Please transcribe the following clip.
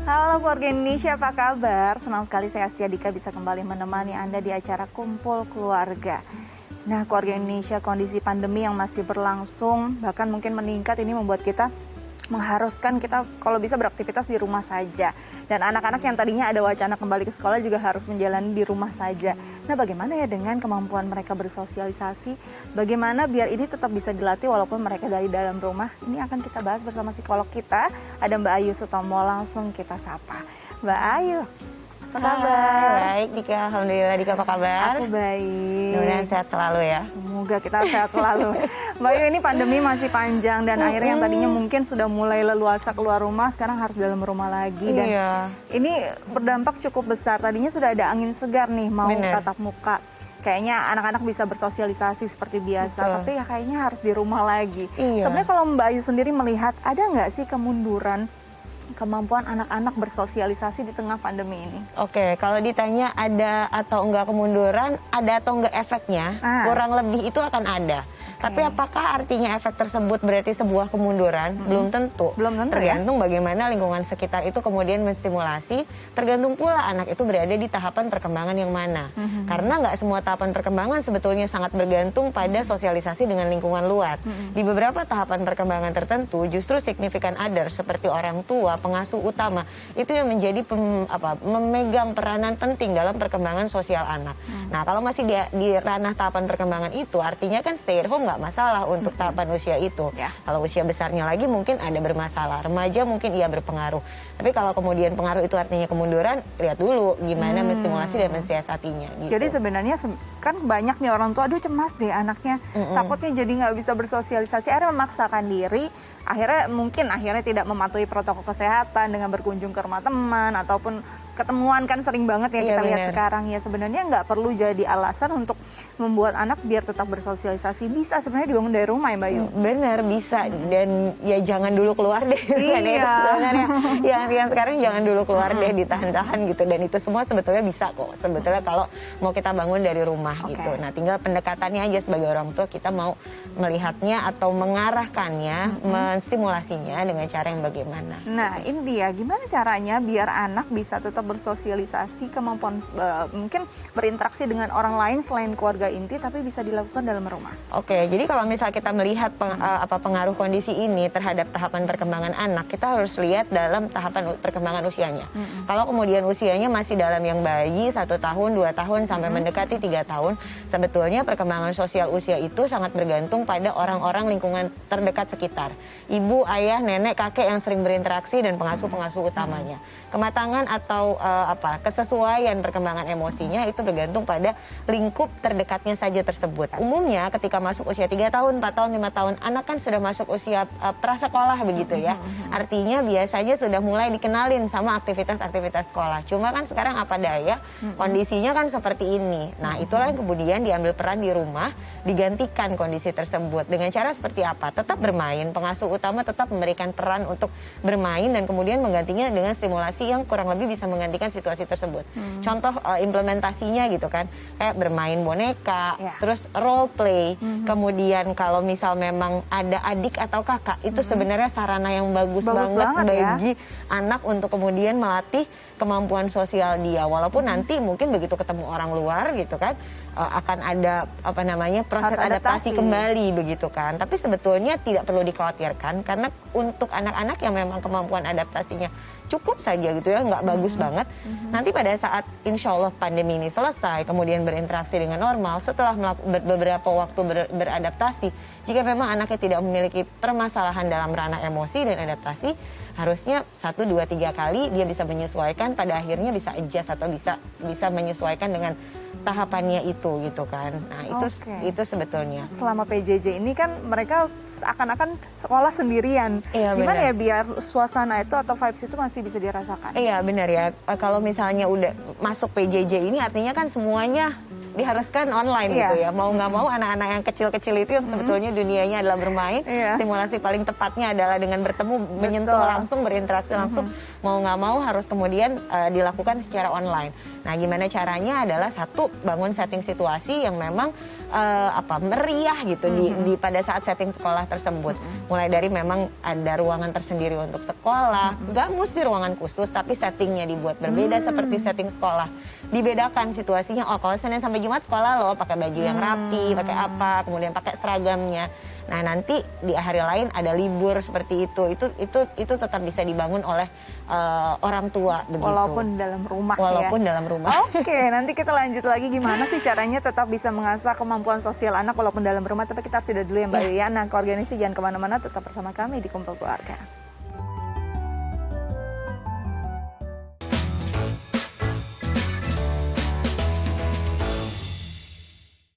Halo keluarga Indonesia, apa kabar? Senang sekali saya Astia Dika bisa kembali menemani Anda di acara Kumpul Keluarga. Nah, keluarga Indonesia, kondisi pandemi yang masih berlangsung, bahkan mungkin meningkat, ini membuat kita mengharuskan kita kalau bisa beraktivitas di rumah saja. Dan anak-anak yang tadinya ada wacana kembali ke sekolah juga harus menjalani di rumah saja. Nah, bagaimana ya dengan kemampuan mereka bersosialisasi? Bagaimana biar ini tetap bisa dilatih walaupun mereka dari dalam rumah? Ini akan kita bahas bersama psikolog kita. Ada Mbak Ayu Sutomo, langsung kita sapa. Mbak Ayu, apa kabar? Baik Dika, Alhamdulillah. Dika apa kabar? Aku baik. Mudah-mudahan sehat selalu ya. Semoga kita sehat selalu. Mbak Ayu, ini pandemi masih panjang dan akhirnya yang tadinya mungkin sudah mulai leluasa keluar rumah, sekarang harus dalam rumah lagi. Dan ini berdampak cukup besar. Tadinya sudah ada angin segar nih, mau tatap muka. Kayaknya anak-anak bisa bersosialisasi seperti biasa, tapi ya kayaknya harus di rumah lagi. Sebenarnya kalau Mbak Ayu sendiri melihat, ada nggak sih kemunduran kemampuan anak-anak bersosialisasi di tengah pandemi ini? Oke, kalau ditanya ada atau enggak kemunduran, ada atau enggak efeknya, kurang lebih itu akan ada. Tapi apakah artinya efek tersebut berarti sebuah kemunduran? Belum tentu. Belum tentu, tergantung bagaimana lingkungan sekitar itu kemudian menstimulasi. Tergantung pula anak itu berada di tahapan perkembangan yang mana. Karena nggak semua tahapan perkembangan sebetulnya sangat bergantung pada sosialisasi dengan lingkungan luar. Di beberapa tahapan perkembangan tertentu, justru significant other seperti orang tua, pengasuh utama, itu yang menjadi memegang peranan penting dalam perkembangan sosial anak. Nah, kalau masih di ranah tahapan perkembangan itu, artinya kan stay at home nggak masalah untuk tahapan usia itu. Kalau usia besarnya lagi mungkin ada bermasalah. Remaja mungkin iya berpengaruh. Tapi kalau kemudian pengaruh itu artinya kemunduran, lihat dulu gimana menstimulasi dan mensiasatinya. Gitu. Jadi sebenarnya kan banyak nih orang tua, aduh cemas deh anaknya, takutnya jadi nggak bisa bersosialisasi, akhirnya memaksakan diri, akhirnya tidak mematuhi protokol kesehatan dengan berkunjung ke rumah teman ataupun ketemuan, kan sering banget ya kita lihat sekarang. Ya sebenarnya nggak perlu jadi alasan untuk membuat anak biar tetap bersosialisasi. Bisa sebenarnya dibangun dari rumah ya Mbak Yu? Bener, bisa. Dan ya jangan dulu keluar deh. Sebenarnya yang sekarang jangan dulu keluar deh, ditahan-tahan gitu. Dan itu semua sebetulnya bisa kok. Sebetulnya kalau mau kita bangun dari rumah gitu. Nah, tinggal pendekatannya aja sebagai orang tua, kita mau melihatnya atau mengarahkannya, menstimulasinya dengan cara yang bagaimana. Nah, ini dia. Gimana caranya biar anak bisa tetap bersosialisasi, kemampuan mungkin berinteraksi dengan orang lain selain keluarga inti, tapi bisa dilakukan dalam rumah? Oke, jadi kalau misalnya kita melihat pengaruh kondisi ini terhadap tahapan perkembangan anak, kita harus lihat dalam tahapan perkembangan usianya. Kalau kemudian usianya masih dalam yang bayi 1 tahun, 2 tahun sampai mendekati 3 tahun, sebetulnya perkembangan sosial usia itu sangat bergantung pada orang-orang lingkungan terdekat sekitar. Ibu, ayah, nenek, kakek yang sering berinteraksi dan pengasuh-pengasuh utamanya. Kematangan atau kesesuaian perkembangan emosinya itu bergantung pada lingkup terdekatnya saja tersebut. Umumnya ketika masuk usia 3 tahun, 4 tahun, 5 tahun, anak kan sudah masuk usia prasekolah begitu ya. Artinya biasanya sudah mulai dikenalin sama aktivitas-aktivitas sekolah. Cuma kan sekarang apa daya, kondisinya kan seperti ini. Nah, itulah yang kemudian diambil peran di rumah, digantikan kondisi tersebut. Dengan cara seperti apa? Tetap bermain, pengasuh utama tetap memberikan peran untuk bermain dan kemudian menggantinya dengan stimulasi yang kurang lebih bisa menggantikan situasi tersebut. Contoh implementasinya gitu kan, kayak bermain boneka, terus role play. Kemudian kalau misal memang ada adik atau kakak, itu sebenarnya sarana yang bagus banget bagi anak untuk kemudian melatih kemampuan sosial dia. Walaupun nanti mungkin begitu ketemu orang luar gitu kan, akan ada proses adaptasi kembali begitu kan. Tapi sebetulnya tidak perlu dikhawatirkan karena untuk anak-anak yang memang kemampuan adaptasinya cukup saja gitu ya, nggak bagus banget. Nanti pada saat insya Allah pandemi ini selesai, kemudian berinteraksi dengan normal, setelah beberapa waktu beradaptasi, jika memang anaknya tidak memiliki permasalahan dalam ranah emosi dan adaptasi, harusnya 1, 2, 3 kali dia bisa menyesuaikan, pada akhirnya bisa adjust atau bisa menyesuaikan dengan tahapannya itu gitu kan. Nah, itu sebetulnya. Selama PJJ ini kan mereka akan sekolah sendirian. Gimana ya biar suasana itu atau vibes itu masih bisa dirasakan? Iya, benar ya. Kalau misalnya udah masuk PJJ ini artinya kan semuanya diharuskan online gitu ya. Mau nggak mau anak-anak yang kecil-kecil itu yang sebetulnya dunianya adalah bermain, simulasi paling tepatnya adalah dengan bertemu, menyentuh langsung, berinteraksi langsung. Mau nggak mau harus kemudian dilakukan secara online. Nah, gimana caranya adalah satu, bangun setting situasi yang memang meriah gitu di pada saat setting sekolah tersebut. Mulai dari memang ada ruangan tersendiri untuk sekolah, nggak mesti ruangan khusus, tapi settingnya dibuat berbeda seperti setting sekolah. Dibedakan situasinya, oh kalau Senin sampai Jumat sekolah loh, pakai baju yang rapi, pakai apa, kemudian pakai seragamnya. Nah nanti di hari lain ada libur seperti itu tetap bisa dibangun oleh orang tua begitu. Walaupun dalam rumah Walaupun ya. dalam rumah. Oke, nanti kita lanjut lagi gimana sih caranya tetap bisa mengasah kemampuan sosial anak walaupun dalam rumah. Tapi kita harus sudah dulu ya Mbak Yuya. Nah, keluarga ini sih jangan kemana-mana, tetap bersama kami di Kumpul Keluarga.